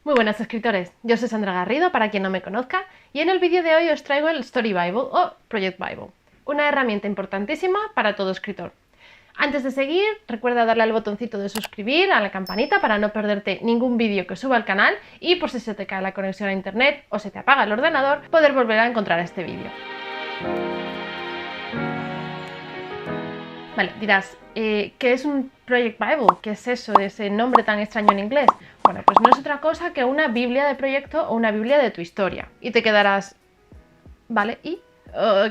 Muy buenas escritores, yo soy Sandra Garrido para quien no me conozca y en el vídeo de hoy os traigo el Story Bible o Project Bible, una herramienta importantísima para todo escritor. Antes de seguir, recuerda darle al botoncito de suscribir, a la campanita para no perderte ningún vídeo que suba al canal y por si se te cae la conexión a internet o se te apaga el ordenador, poder volver a encontrar este vídeo. Vale, dirás, ¿qué es un Project Bible? ¿Qué es eso de ese nombre tan extraño en inglés? Bueno, pues no es otra cosa que una Biblia de proyecto o una Biblia de tu historia. Y te quedarás, ¿vale? ¿Y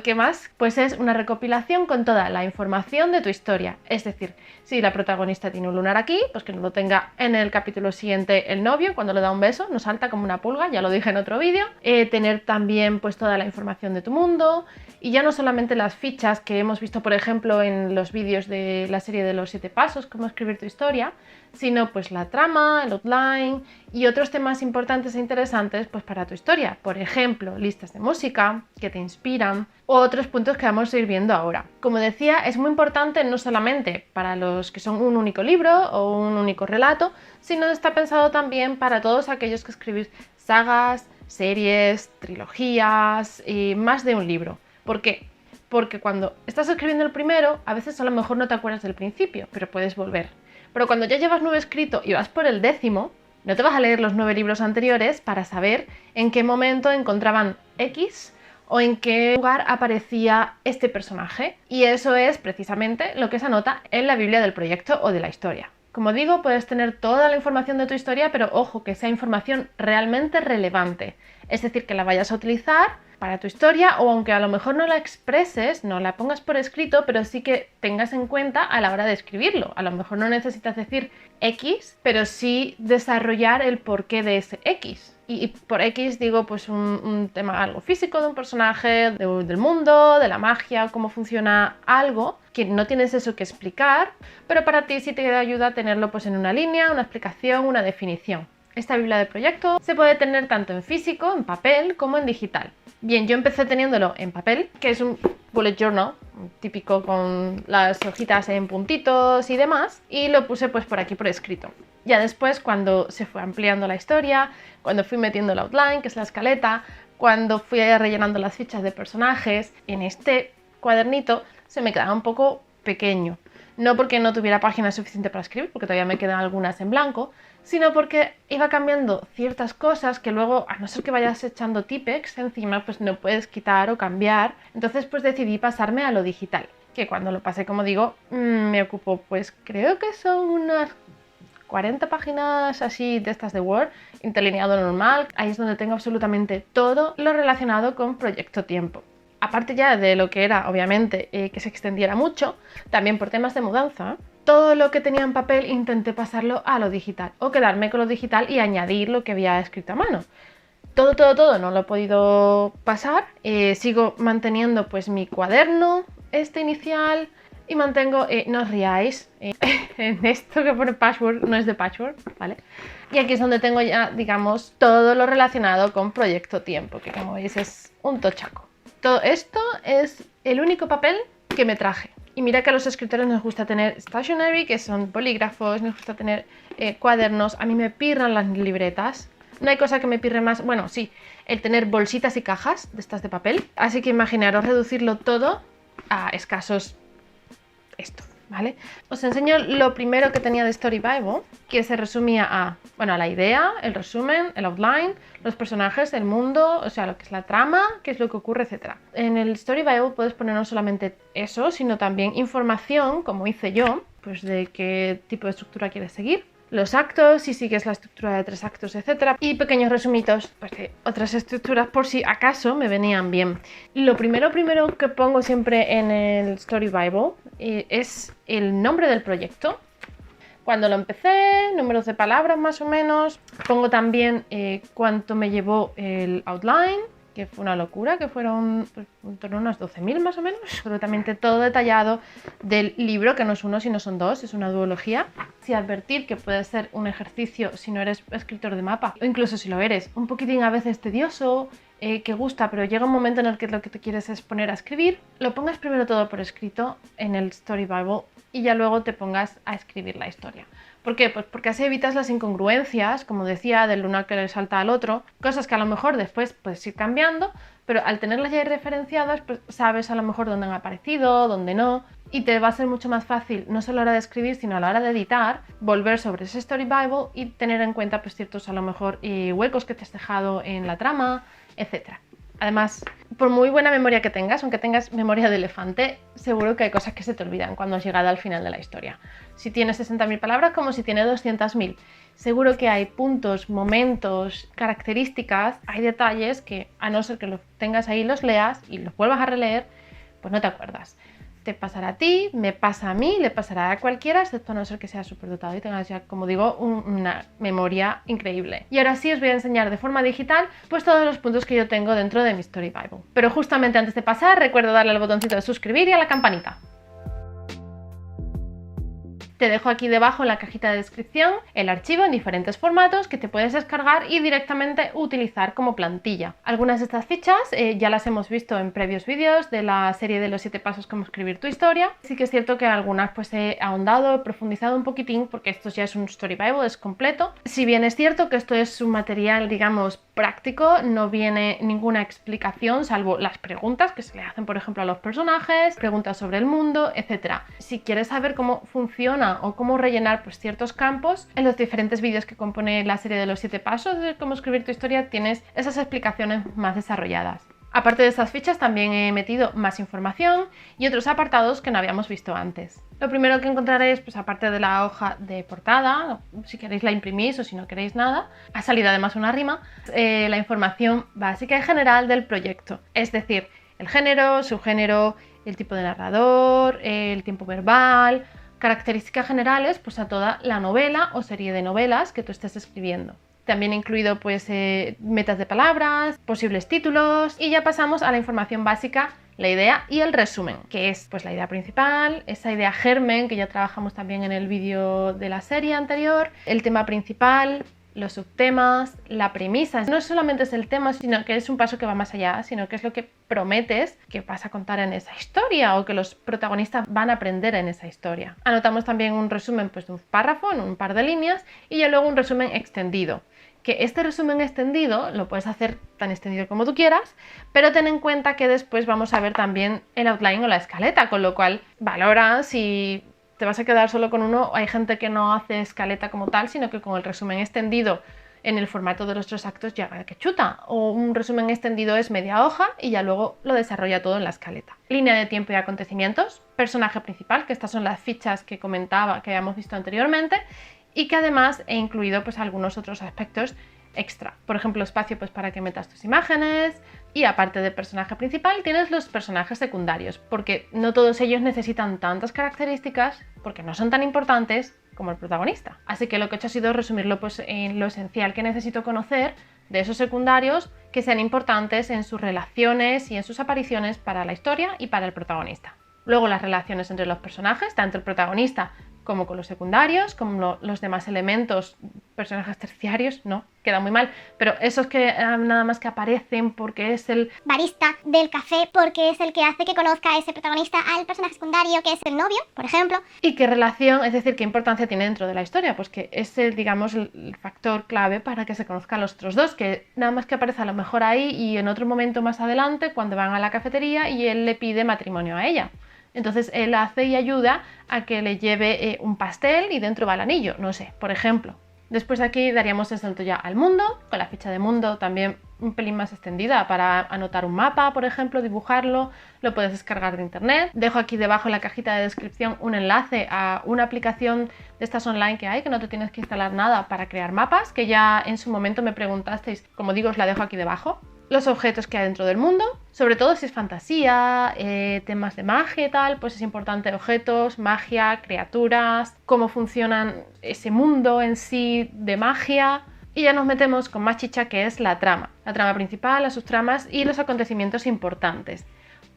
qué más? Pues es una recopilación con toda la información de tu historia. Es decir, si la protagonista tiene un lunar aquí, pues que no lo tenga en el capítulo siguiente el novio, cuando le da un beso, no salta como una pulga, ya lo dije en otro vídeo. Tener también pues toda la información de tu mundo. Y ya no solamente las fichas que hemos visto, por ejemplo, en los vídeos de la serie de los 7 pasos, cómo escribir tu historia, sino pues la trama, el outline y otros temas importantes e interesantes pues para tu historia. Por ejemplo, listas de música que te inspiran o otros puntos que vamos a ir viendo ahora. Como decía, es muy importante no solamente para los que son un único libro o un único relato, sino está pensado también para todos aquellos que escribís sagas, series, trilogías y más de un libro. ¿Por qué? Porque cuando estás escribiendo el primero, a veces a lo mejor no te acuerdas del principio, pero puedes volver. Pero cuando ya llevas 9 escrito y vas por el 10º, no te vas a leer los 9 libros anteriores para saber en qué momento encontraban X o en qué lugar aparecía este personaje. Y eso es precisamente lo que se anota en la Biblia del proyecto o de la historia. Como digo, puedes tener toda la información de tu historia, pero ojo, que sea información realmente relevante. Es decir, que la vayas a utilizar para tu historia o aunque a lo mejor no la expreses, no la pongas por escrito, pero sí que tengas en cuenta a la hora de escribirlo. A lo mejor no necesitas decir X, pero sí desarrollar el porqué de ese X. Y por X digo pues un tema algo físico de un personaje, del mundo, de la magia, cómo funciona algo que no tienes eso que explicar, pero para ti sí te ayuda a tenerlo pues en una línea, una explicación, una definición. Esta Biblia de proyecto se puede tener tanto en físico, en papel, como en digital. Bien, yo empecé teniéndolo en papel, que es un bullet journal, típico con las hojitas en puntitos y demás, y lo puse pues por aquí por escrito. Ya después, cuando se fue ampliando la historia, cuando fui metiendo el outline, que es la escaleta, cuando fui rellenando las fichas de personajes, en este cuadernito se me quedaba un poco pequeño. No porque no tuviera páginas suficientes para escribir, porque todavía me quedan algunas en blanco, sino porque iba cambiando ciertas cosas que luego, a no ser que vayas echando tipex encima, pues no puedes quitar o cambiar. Entonces pues decidí pasarme a lo digital, que cuando lo pasé, como digo, me ocupó pues creo que son unas 40 páginas así de estas de Word, interlineado normal. Ahí es donde tengo absolutamente todo lo relacionado con Proyecto Tiempo. Aparte ya de lo que era, obviamente, que se extendiera mucho, también por temas de mudanza, todo lo que tenía en papel intenté pasarlo a lo digital o quedarme con lo digital y añadir lo que había escrito a mano. Todo no lo he podido pasar, sigo manteniendo pues mi cuaderno, este inicial, y mantengo, no os riáis, en esto que pone Patchwork, no es de Patchwork, ¿vale? Y aquí es donde tengo ya, digamos, todo lo relacionado con Proyecto Tiempo, que como veis es un tochaco. Todo esto es el único papel que me traje. Y mira que a los escritores nos gusta tener stationery, que son bolígrafos, nos gusta tener cuadernos. A mí me pirran las libretas. No hay cosa que me pirre más, bueno, sí, el tener bolsitas y cajas de estas de papel. Así que imaginaros reducirlo todo a escasos esto, ¿vale? Os enseño lo primero que tenía de Story Bible, que se resumía a, bueno, a la idea, el resumen, el outline, los personajes, el mundo, o sea, lo que es la trama, qué es lo que ocurre, etc. En el Story Bible puedes poner no solamente eso, sino también información, como hice yo, pues de qué tipo de estructura quieres seguir, los actos, si sigues la estructura de 3 actos, etc. Y pequeños resumitos pues, de otras estructuras por si acaso me venían bien. Lo primero que pongo siempre en el Story Bible es el nombre del proyecto. Cuando lo empecé, números de palabras más o menos. Pongo también cuánto me llevó el outline, que fue una locura, que fueron pues, en torno a unas 12.000 más o menos. Absolutamente todo detallado del libro, que no es uno, sino son 2, es una duología. Sí, advertir que puede ser un ejercicio si no eres escritor de mapa, o incluso si lo eres, un poquitín a veces tedioso, que gusta, pero llega un momento en el que lo que te quieres es poner a escribir, lo pongas primero todo por escrito en el Story Bible y ya luego te pongas a escribir la historia. ¿Por qué? Pues porque así evitas las incongruencias, como decía, del lunar que le salta al otro, cosas que a lo mejor después puedes ir cambiando, pero al tenerlas ya referenciadas, pues sabes a lo mejor dónde han aparecido, dónde no, y te va a ser mucho más fácil, no solo a la hora de escribir, sino a la hora de editar, volver sobre ese Story Bible y tener en cuenta pues ciertos a lo mejor huecos que te has dejado en la trama, etc. Además, por muy buena memoria que tengas, aunque tengas memoria de elefante, seguro que hay cosas que se te olvidan cuando has llegado al final de la historia. Si tienes 60.000 palabras como si tienes 200.000. Seguro que hay puntos, momentos, características, hay detalles que a no ser que los tengas ahí, los leas y los vuelvas a releer, pues no te acuerdas. Te pasará a ti, me pasa a mí, le pasará a cualquiera, excepto a no ser que seas superdotado y tengas ya, como digo, una memoria increíble. Y ahora sí os voy a enseñar de forma digital pues todos los puntos que yo tengo dentro de mi Story Bible. Pero justamente antes de pasar, recuerda darle al botoncito de suscribir y a la campanita. Te dejo aquí debajo en la cajita de descripción el archivo en diferentes formatos que te puedes descargar y directamente utilizar como plantilla. Algunas de estas fichas ya las hemos visto en previos vídeos de la serie de los 7 pasos cómo escribir tu historia. Sí que es cierto que algunas pues he ahondado, he profundizado un poquitín porque esto ya es un Story Bible, es completo. Si bien es cierto que esto es un material, digamos, práctico, no viene ninguna explicación salvo las preguntas que se le hacen, por ejemplo, a los personajes, preguntas sobre el mundo, etc. Si quieres saber cómo funciona o cómo rellenar pues, ciertos campos, en los diferentes vídeos que compone la serie de los 7 pasos de cómo escribir tu historia tienes esas explicaciones más desarrolladas. Aparte de estas fichas también he metido más información y otros apartados que no habíamos visto antes. Lo primero que encontraréis, pues aparte de la hoja de portada, si queréis la imprimís o si no queréis nada, ha salido además una rima, la información básica y general del proyecto, es decir, el género, subgénero, el tipo de narrador, el tiempo verbal, características generales pues a toda la novela o serie de novelas que tú estés escribiendo. También he incluido pues metas de palabras, posibles títulos y ya pasamos a la información básica, la idea y el resumen, que es pues la idea principal, esa idea germen que ya trabajamos también en el vídeo de la serie anterior, el tema principal, los subtemas, la premisa. No solamente es el tema, sino que es un paso que va más allá, sino que es lo que prometes que vas a contar en esa historia o que los protagonistas van a aprender en esa historia. Anotamos también un resumen pues, de un párrafo, en un par de líneas, y ya luego un resumen extendido. Que este resumen extendido lo puedes hacer tan extendido como tú quieras, pero ten en cuenta que después vamos a ver también el outline o la escaleta, con lo cual valora si te vas a quedar solo con uno. Hay gente que no hace escaleta como tal, sino que con el resumen extendido en el formato de los 3 actos ya que chuta. O un resumen extendido es media hoja y ya luego lo desarrolla todo en la escaleta. Línea de tiempo y acontecimientos, personaje principal, que estas son las fichas que comentaba, que habíamos visto anteriormente, y que además he incluido pues algunos otros aspectos extra. Por ejemplo, espacio pues para que metas tus imágenes, y aparte del personaje principal tienes los personajes secundarios, porque no todos ellos necesitan tantas características porque no son tan importantes como el protagonista. Así que lo que he hecho ha sido resumirlo pues en lo esencial que necesito conocer de esos secundarios que sean importantes en sus relaciones y en sus apariciones para la historia y para el protagonista. Luego las relaciones entre los personajes, tanto el protagonista como con los secundarios, como los demás elementos, personajes terciarios, no, queda muy mal, pero esos que nada más que aparecen porque es el barista del café, porque es el que hace que conozca a ese protagonista al personaje secundario, que es el novio, por ejemplo. Y qué relación, es decir, qué importancia tiene dentro de la historia, pues que es digamos, el factor clave para que se conozcan los otros dos, que nada más que aparece a lo mejor ahí y en otro momento más adelante cuando van a la cafetería y él le pide matrimonio a ella. Entonces él hace y ayuda a que le lleve un pastel y dentro va el anillo, no sé, por ejemplo. Después de aquí daríamos el salto ya al mundo, con la ficha de mundo también un pelín más extendida para anotar un mapa, por ejemplo, dibujarlo, lo puedes descargar de internet. Dejo aquí debajo en la cajita de descripción un enlace a una aplicación de estas online que hay, que no te tienes que instalar nada para crear mapas, que ya en su momento me preguntasteis, como digo, os la dejo aquí debajo. Los objetos que hay dentro del mundo, sobre todo si es fantasía, temas de magia y tal, pues es importante objetos, magia, criaturas, cómo funcionan ese mundo en sí de magia. Y ya nos metemos con más chicha, que es la trama principal, las subtramas y los acontecimientos importantes.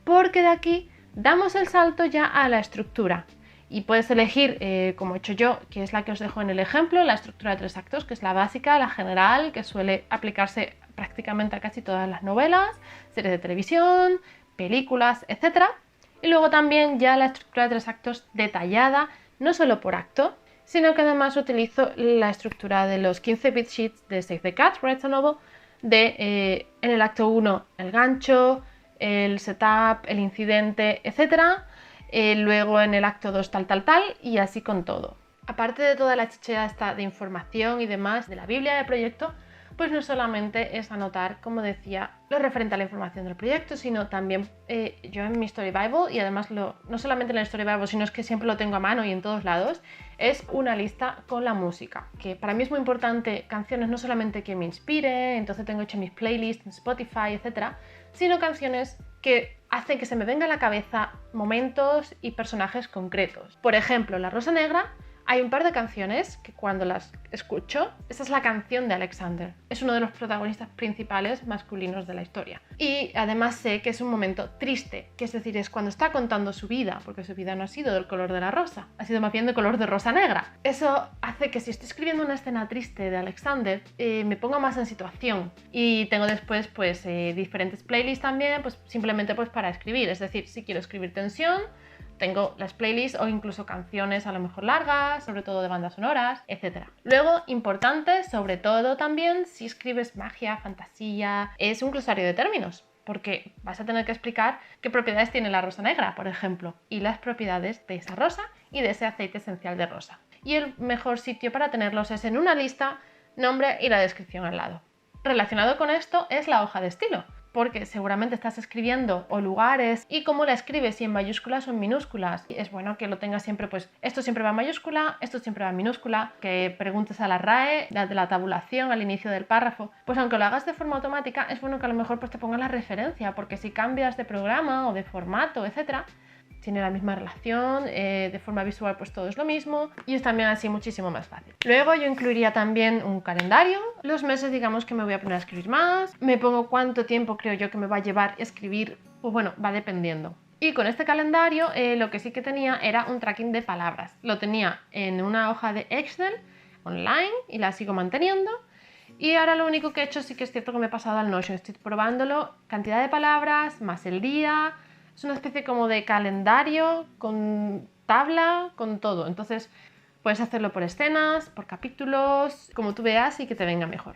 Porque de aquí damos el salto ya a la estructura. Y puedes elegir, como he hecho yo, que es la que os dejo en el ejemplo, la estructura de 3 actos, que es la básica, la general, que suele aplicarse prácticamente a casi todas las novelas, series de televisión, películas, etc. Y luego también ya la estructura de 3 actos detallada, no solo por acto, sino que además utilizo la estructura de los 15 bit sheets de Save the Cat, Writes a Novel, en el acto 1 el gancho, el setup, el incidente, etc. Luego en el acto 2 tal, y así con todo. Aparte de toda la chicha esta de información y demás de la Biblia de proyecto, pues no solamente es anotar, como decía, lo referente a la información del proyecto, sino también yo en mi Story Bible, y además no solamente en el Story Bible, sino es que siempre lo tengo a mano y en todos lados, es una lista con la música, que para mí es muy importante, canciones no solamente que me inspire, entonces tengo hecho mis playlists en Spotify, etcétera, sino canciones que hacen que se me venga a la cabeza momentos y personajes concretos. Por ejemplo, La Rosa Negra. Hay un par de canciones que cuando las escucho, esta es la canción de Alexander. Es uno de los protagonistas principales masculinos de la historia. Y además sé que es un momento triste, que es decir, es cuando está contando su vida, porque su vida no ha sido del color de la rosa, ha sido más bien de color de rosa negra. Eso hace que si estoy escribiendo una escena triste de Alexander, me ponga más en situación. Y tengo después pues diferentes playlists también, pues simplemente pues para escribir. Es decir, si quiero escribir tensión, tengo las playlists o incluso canciones a lo mejor largas, sobre todo de bandas sonoras, etc. Luego, importante, sobre todo también, si escribes magia, fantasía, es un glosario de términos, porque vas a tener que explicar qué propiedades tiene la rosa negra, por ejemplo, y las propiedades de esa rosa y de ese aceite esencial de rosa. Y el mejor sitio para tenerlos es en una lista, nombre y la descripción al lado. Relacionado con esto es la hoja de estilo, porque seguramente estás escribiendo o lugares y cómo la escribes, si en mayúsculas o en minúsculas. Y es bueno que lo tengas siempre, pues esto siempre va en mayúscula, esto siempre va en minúscula, que preguntes a la RAE de la tabulación al inicio del párrafo. Pues aunque lo hagas de forma automática, es bueno que a lo mejor pues te pongas la referencia, porque si cambias de programa o de formato, etcétera, tiene la misma relación, de forma visual pues todo es lo mismo y es también así muchísimo más fácil. Luego yo incluiría también un calendario, los meses digamos que me voy a poner a escribir más, me pongo cuánto tiempo creo yo que me va a llevar escribir, pues bueno, va dependiendo. Y con este calendario lo que sí que tenía era un tracking de palabras, lo tenía en una hoja de Excel online y la sigo manteniendo. Y ahora lo único que he hecho sí que es cierto que me he pasado al Notion, estoy probándolo, cantidad de palabras, más el día. Es una especie como de calendario con tabla, con todo. Entonces puedes hacerlo por escenas, por capítulos, como tú veas y que te venga mejor.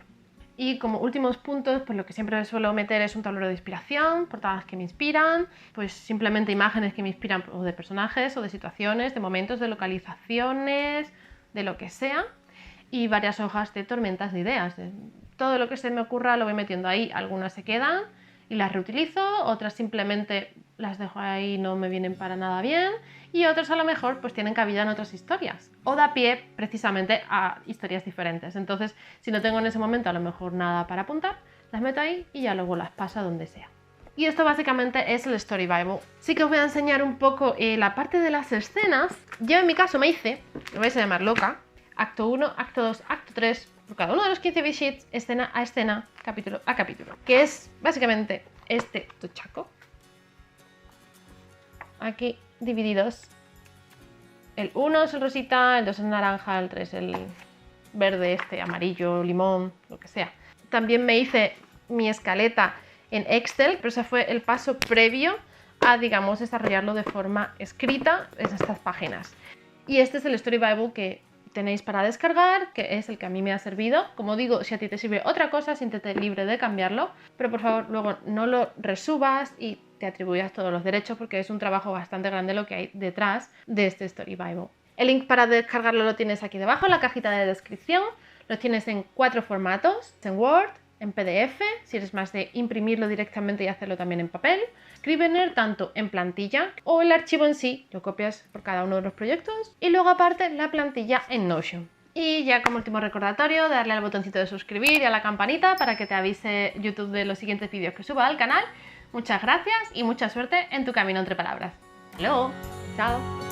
Y como últimos puntos, pues lo que siempre suelo meter es un tablero de inspiración, portadas que me inspiran, pues simplemente imágenes que me inspiran o de personajes o de situaciones, de momentos, de localizaciones, de lo que sea. Y varias hojas de tormentas de ideas. Todo lo que se me ocurra lo voy metiendo ahí. Algunas se quedan y las reutilizo, otras simplemente las dejo ahí, no me vienen para nada bien, y otras a lo mejor pues tienen cabida en otras historias o da pie precisamente a historias diferentes. Entonces, si no tengo en ese momento a lo mejor nada para apuntar, las meto ahí y ya luego las paso a donde sea. Y esto básicamente es el Story Bible. Sí que os voy a enseñar un poco la parte de las escenas. Yo en mi caso me hice, lo vais a llamar loca, acto 1, acto 2, acto 3, por cada uno de los 15 bit sheets, escena a escena, capítulo a capítulo, que es básicamente este tochaco. Aquí divididos. El 1 es el rosita, el 2 es naranja, el 3 el verde, amarillo, limón, lo que sea. También me hice mi escaleta en Excel, pero ese fue el paso previo a, digamos, desarrollarlo de forma escrita en estas páginas. Y este es el Story Bible que tenéis para descargar, que es el que a mí me ha servido. Como digo, si a ti te sirve otra cosa, siéntete libre de cambiarlo, pero por favor luego no lo resubas y te atribuyas todos los derechos, porque es un trabajo bastante grande lo que hay detrás de este Story Bible. El link para descargarlo lo tienes aquí debajo en la cajita de descripción. Lo tienes en 4 formatos, en Word, en PDF, si eres más de imprimirlo directamente y hacerlo también en papel, Scrivener tanto en plantilla o el archivo en sí, lo copias por cada uno de los proyectos, y luego aparte la plantilla en Notion. Y ya como último recordatorio, darle al botoncito de suscribir y a la campanita para que te avise YouTube de los siguientes vídeos que suba al canal. Muchas gracias y mucha suerte en tu camino entre palabras. ¡Hasta luego! ¡Chao!